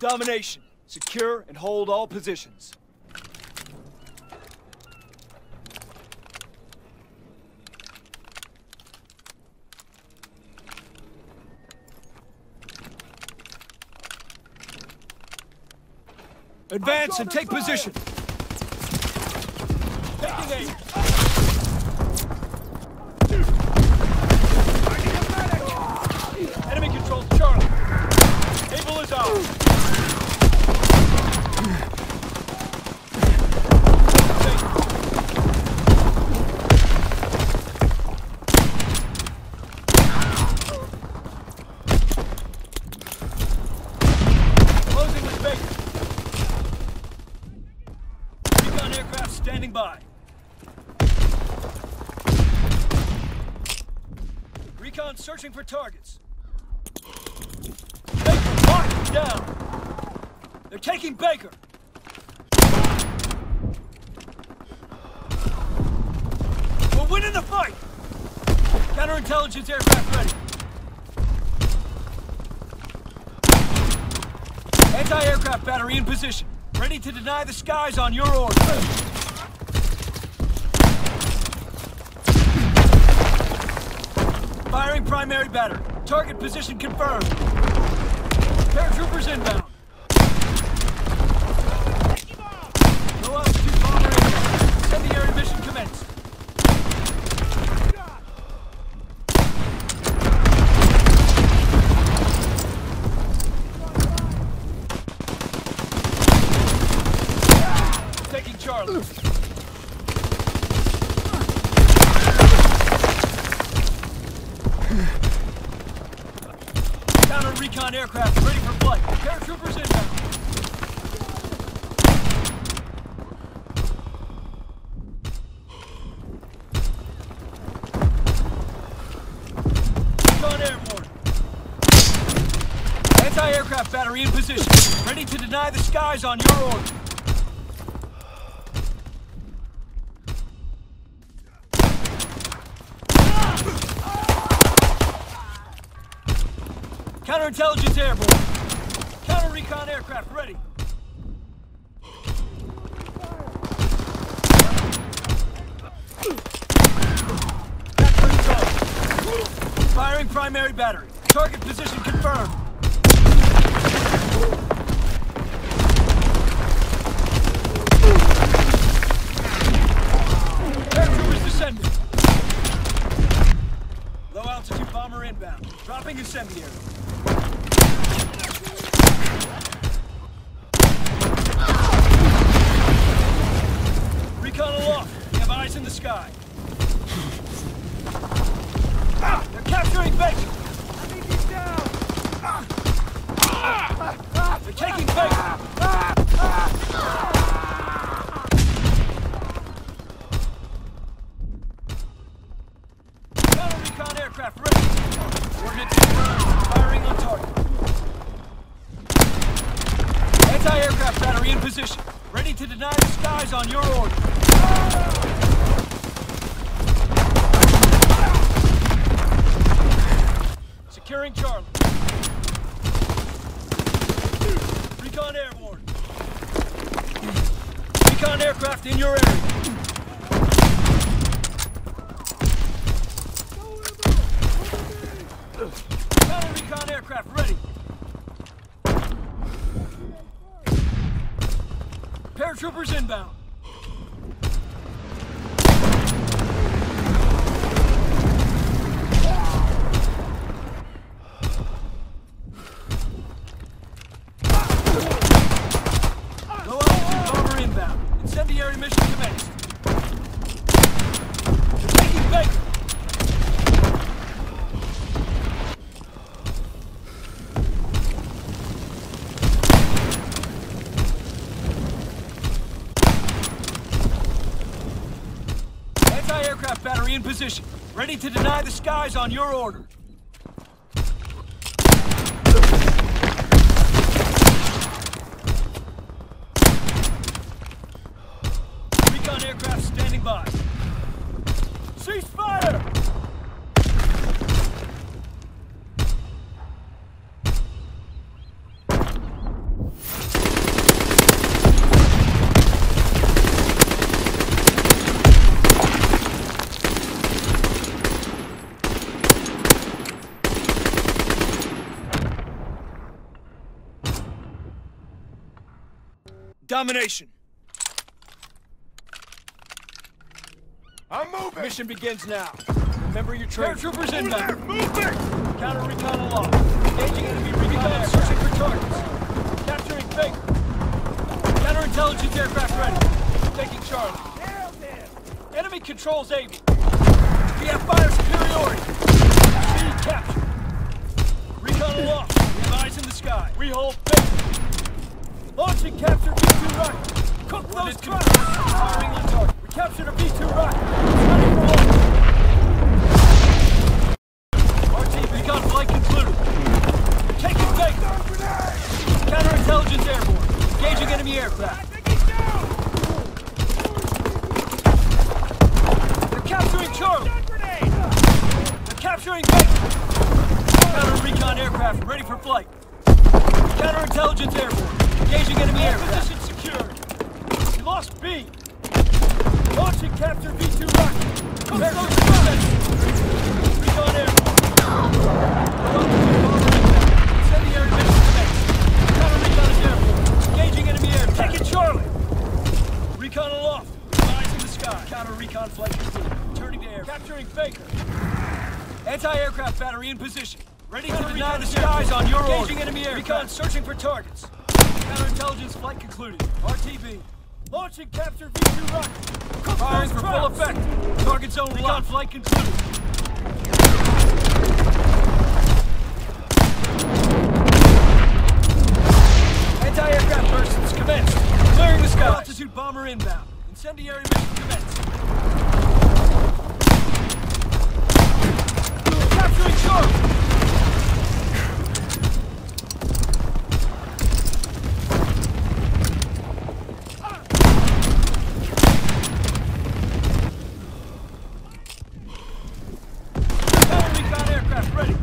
Domination. Secure and hold all positions. Advance and take position. Taking aim. Enemy controls Charlie. Able is ours. Closing with Baker. Recon aircraft standing by. Recon searching for targets. Baker locked down. They're taking Baker. We're winning the fight. Counterintelligence aircraft ready. Anti-aircraft battery in position. Ready to deny the skies on your order. Firing primary battery. Target position confirmed. Paratroopers inbound. Low altitude bomber inbound. Incendiary mission commenced. Taking Charlie. Counter-recon aircraft ready for flight. Paratroopers inbound. Recon airborne. Anti-aircraft battery in position. Ready to deny the skies on your order. Counterintelligence airborne. Counter-recon aircraft ready. Firing primary battery. Target position confirmed. Paratroopers descending. Low altitude bomber inbound. Dropping incendiary. Recon aloft. We have eyes in the sky. They're capturing Baker. I need these down. They're taking Baker. Counter-recon aircraft ready. Coordinates confirmed. Firing on target. Anti-aircraft battery in position. Ready to deny the skies on your order. Securing Charlie. Recon airborne. Recon aircraft in your area. Counter-recon aircraft ready. Paratroopers inbound. Low altitude bomber inbound. Incendiary mission commenced. They're taking Baker. Anti-aircraft battery in position. Ready to deny the skies on your order. Recon aircraft standing by. Cease fire! Domination. I'm moving! Mission begins now. Remember your training. Paratroopers inbound. Moving! Counter recon aloft. Engaging enemy recon, searching for targets. Capturing Baker. Counterintelligence aircraft ready. Taking Charlie. Enemy controls Able. We have fire superiority. Speed capture. Recon aloft. We have eyes in the sky. We hold Baker. Launching capture V2 rocket. Cook those trucks. Firing on target. We captured a V2 rocket. It's ready for launch. RT recon flight concluded. Taking Baker. Counterintelligence airborne. Engaging enemy aircraft. They're capturing Charlie. They're capturing Baker. Counter recon aircraft ready for flight. Counterintelligence airborne. Engaging enemy aircraft. Position secured. We lost B. Launching capture V2 rocket. Prepare those rockets. Recon airborne. Incendiary mission commenced. Counter recon is airborne. Engaging enemy aircraft. Taking Charlie. Recon aloft. Eyes in the sky. Counter recon flight complete. Turning to air. Capturing Baker. Anti-aircraft battery in position. Ready to deny the skies on your order. Engaging enemy aircraft. Recon searching for targets. Counterintelligence flight concluded. RTB. Launching capture V2 rocket. Firing for full effect. Target zone recon flight concluded. Anti-aircraft bursts commenced. Clearing the sky. Altitude bomber inbound. Incendiary mission commenced. Capturing Charlie. Ready.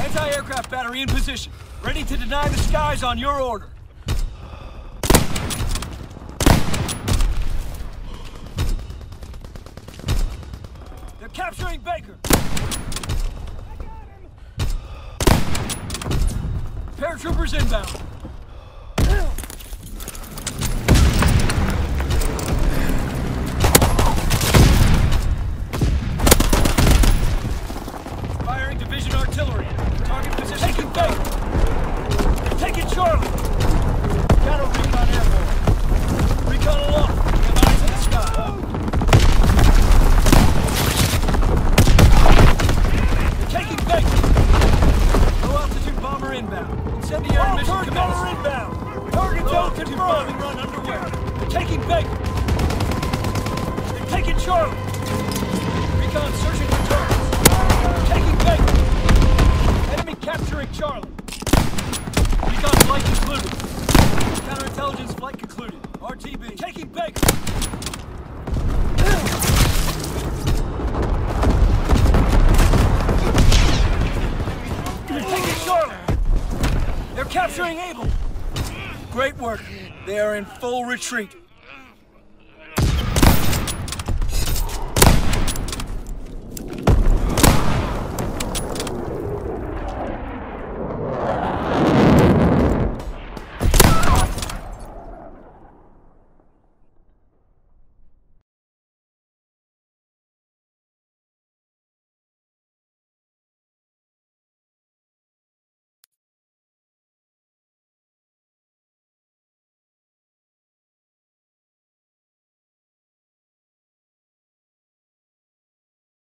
Anti-aircraft battery in position. Ready to deny the skies on your order. They're capturing Baker. Paratroopers inbound. Division artillery. Target position. Taking Baker. Taking Charlie. Counter recon airborne. Recon aloft. We have eyes in the sky. They're taking Baker. Low altitude bomber inbound. Incendiary mission commenced. Inbound. Target zone confirmed. Run underway. They're taking Baker. They're taking Charlie. Recon searching for targets. Taking Baker. Enemy capturing Charlie. Recon flight concluded. Counterintelligence flight concluded. RTB. Taking Baker. Taking Charlie. They're capturing Able. Great work. They are in full retreat.